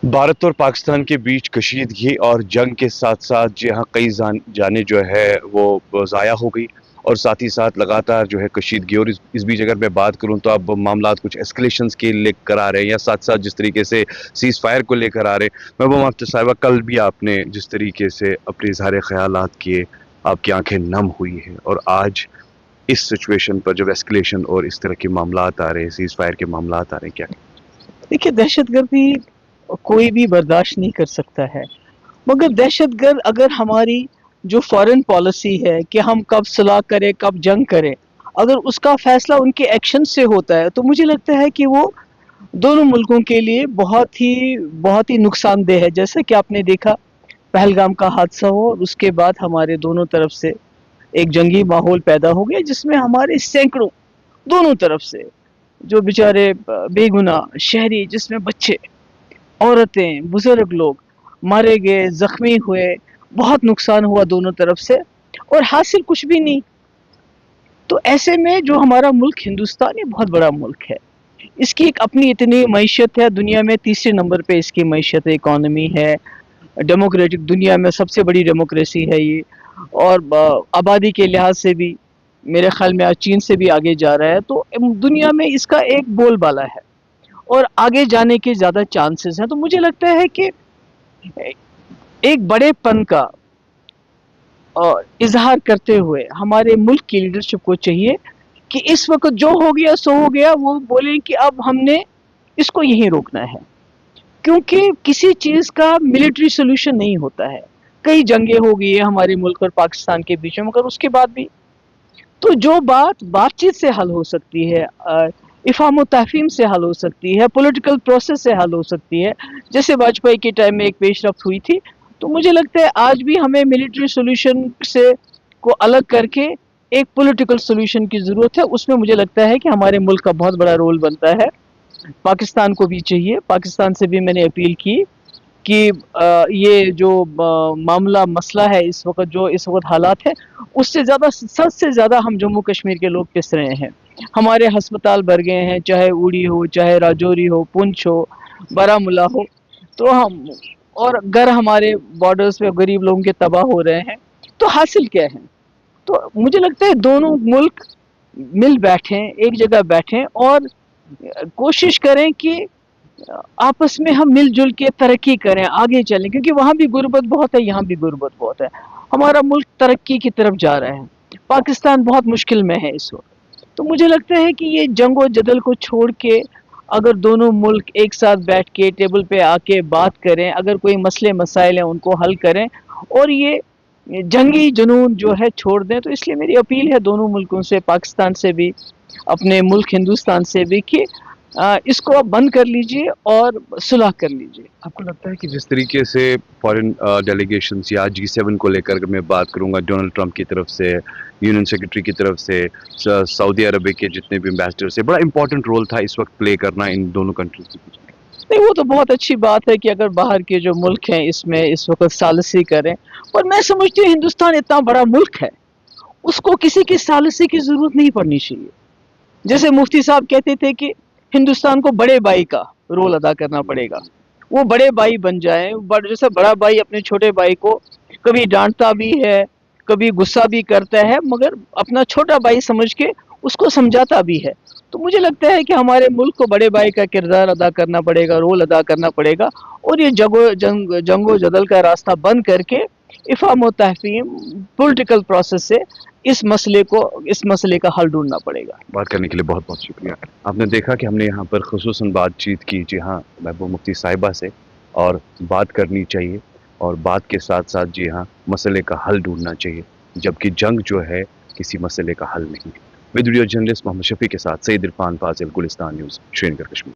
भारत और पाकिस्तान के बीच कशीदगी और जंग के साथ साथ जहाँ कई जाने जो है वो ज़ाया हो गई और साथ ही साथ लगातार जो है कशीदगी। और इस बीच अगर मैं बात करूं तो अब मामला कुछ एस्केलेशंस के लेकर आ रहे हैं या साथ साथ जिस तरीके से सीज फायर को लेकर आ रहे हैं। महबूबा मुफ्ती साहिबा, कल भी आपने जिस तरीके से अपने इजहार ख्यालात किए, आपकी आंखें नम हुई हैं, और आज इस सिचुएशन पर जब एस्केलेशन और इस तरह के मामला आ रहे हैं, सीज फायर के मामला आ रहे हैं, क्या? देखिए, दहशतगर्दी कोई भी बर्दाश्त नहीं कर सकता है, मगर दहशतगर्द अगर हमारी जो फॉरेन पॉलिसी है कि हम कब सुलह करें कब जंग करें, अगर उसका फैसला उनके एक्शन से होता है तो मुझे लगता है कि वो दोनों मुल्कों के लिए बहुत ही नुकसानदेह है। जैसे कि आपने देखा, पहलगाम का हादसा हो और उसके बाद हमारे दोनों तरफ से एक जंगी माहौल पैदा हो गया, जिसमें हमारे सैकड़ों दोनों तरफ से जो बेचारे बेगुनाह शहरी, जिसमें बच्चे, औरतें, बुजुर्ग लोग मारे गए, जख्मी हुए, बहुत नुकसान हुआ दोनों तरफ से, और हासिल कुछ भी नहीं। तो ऐसे में जो हमारा मुल्क हिंदुस्तान, ये बहुत बड़ा मुल्क है, इसकी एक अपनी इतनी मैशियत है, दुनिया में तीसरे नंबर पे इसकी मैशियत इकॉनमी है, डेमोक्रेटिक, दुनिया में सबसे बड़ी डेमोक्रेसी है ये, और आबादी के लिहाज से भी मेरे ख्याल में आज चीन से भी आगे जा रहा है। तो दुनिया में इसका एक बोलबाला है और आगे जाने के ज़्यादा चांसेस हैं। तो मुझे लगता है कि एक बड़ेपन का इजहार करते हुए हमारे मुल्क की लीडरशिप को चाहिए कि इस वक्त जो हो गया सो हो गया, वो बोलें कि अब हमने इसको यहीं रोकना है, क्योंकि किसी चीज़ का मिलिट्री सोल्यूशन नहीं होता है। कई जंगें हो गई है हमारे मुल्क और पाकिस्तान के बीच में, मगर उसके बाद भी तो जो बातचीत से हल हो सकती है, इफ़ाम तहफ़ीम से हल हो सकती है, पॉलिटिकल प्रोसेस से हल हो सकती है, जैसे वाजपेयी के टाइम में एक पेशरफ्त हुई थी। तो मुझे लगता है आज भी हमें मिलिट्री सोल्यूशन से को अलग करके एक पॉलिटिकल सोल्यूशन की ज़रूरत है। उसमें मुझे लगता है कि हमारे मुल्क का बहुत बड़ा रोल बनता है, पाकिस्तान को भी चाहिए। पाकिस्तान से भी मैंने अपील की कि ये जो मामला मसला है इस वक्त हालात है, उससे ज़्यादा, सबसे ज़्यादा हम जम्मू कश्मीर के लोग पिस रहे हैं। हमारे हस्पताल भर गए हैं, चाहे उड़ी हो, चाहे राजौरी हो, पुंछ हो, बारामूला हो, तो हम, और घर हमारे बॉर्डर्स पे गरीब लोगों के तबाह हो रहे हैं। तो हासिल क्या है? तो मुझे लगता है दोनों मुल्क मिल बैठें, एक जगह बैठें और कोशिश करें कि आपस में हम मिलजुल के तरक्की करें, आगे चलें, क्योंकि वहाँ भी गुर्बत बहुत है, यहाँ भी गुर्बत बहुत है। हमारा मुल्क तरक्की की तरफ जा रहा है, पाकिस्तान बहुत मुश्किल में है इस वक्त। तो मुझे लगता है कि ये जंग और जदल को छोड़ के अगर दोनों मुल्क एक साथ बैठ के टेबल पे आके बात करें, अगर कोई मसले मसाइल हैं उनको हल करें और ये जंगी जुनून जो है छोड़ दें, तो इसलिए मेरी अपील है दोनों मुल्कों से, पाकिस्तान से भी, अपने मुल्क हिंदुस्तान से भी, कि इसको आप बंद कर लीजिए और सुलह कर लीजिए। आपको लगता है कि जिस तरीके से फॉरेन डेलीगेशंस या G7 को लेकर मैं बात करूंगा, डोनाल्ड ट्रंप की तरफ से, यूनियन सेक्रेटरी की तरफ से, सऊदी अरब के जितने भी एम्बेसडर से, बड़ा इंपॉर्टेंट रोल था इस वक्त प्ले करना इन दोनों कंट्रीज के बीच? नहीं, वो तो बहुत अच्छी बात है कि अगर बाहर के जो मुल्क हैं इसमें इस वक्त सालिसी करें, पर मैं समझती हूँ हिंदुस्तान इतना बड़ा मुल्क है, उसको किसी की सालिसी की जरूरत नहीं पड़नी चाहिए। जैसे मुफ्ती साहब कहते थे कि हिंदुस्तान को बड़े भाई का रोल अदा करना पड़ेगा, वो बड़े भाई बन जाए। जैसे बड़ा भाई अपने छोटे भाई को कभी डांटता भी है, कभी गुस्सा भी करता है, मगर अपना छोटा भाई समझ के उसको समझाता भी है। तो मुझे लगता है कि हमारे मुल्क को बड़े भाई का किरदार अदा करना पड़ेगा, रोल अदा करना पड़ेगा, और ये जंगो जदल का रास्ता बंद करके इफ़ाम तहफ़ीम पॉलिटिकल प्रोसेस से इस मसले का हल ढूंढना पड़ेगा। बात करने के लिए बहुत बहुत शुक्रिया। आपने देखा कि हमने यहाँ पर खुसूसन बातचीत की, जी हाँ, महबूबा मुफ्ती साहिबा से, और बात करनी चाहिए और बात के साथ साथ जी हाँ मसले का हल ढूंढना चाहिए, जबकि जंग जो है किसी मसले का हल नहीं है। वीडियो जर्नलिस्ट मोहम्मद शफी के साथ सईद इरफान फाजिल, गुलिस्तान न्यूज़, श्रीनगर, कश्मीर।